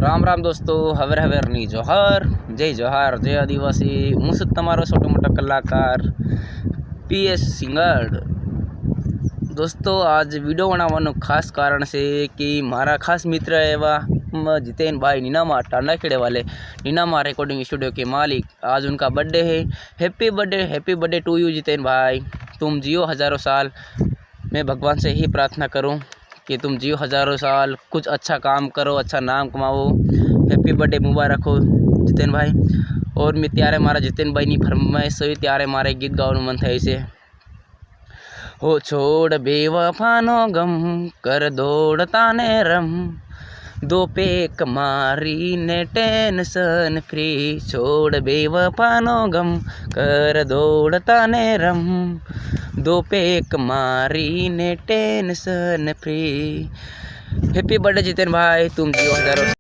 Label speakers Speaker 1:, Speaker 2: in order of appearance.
Speaker 1: राम राम दोस्तों, हवर हवेरनी जोहार, जय आदिवासी। हूँ છું તમારો छोटो मोटो कलाकार PS सिंगड़। दोस्तों आज वीडियो बनावानो खास कारण से कि मारा खास मित्र एवा जितेन भाई नीनामा टांडाखेड़े वाले नीनामा रिकॉर्डिंग स्टूडियो के मालिक, आज उनका बर्थडे है। Happy birthday to you Jiten भाई। तुम जियो हज़ारों साल। मैं भगवान से ही प्रार्थना करूं कि तुम जियो हज़ारों साल, कुछ अच्छा काम करो, अच्छा नाम कमाओ। हैप्पी बर्थडे मुबारक हो जितेन भाई। और मैं त्यारे मारा जितेन भाई नी फरमाइश हुई, त्यारे मारे गीत गाવાનું मन થાય છે। हो छोड़ बेवफानो गम, कर दौड़ता ने रम, दो पेक मारी ने टेंशन फ्री। छोड़ बेवफानो गम, कर दौड़ता ने रम, दो पेक मारी ने tension free. Happy birthday Jiten भाई, तुम जियो हज़ारों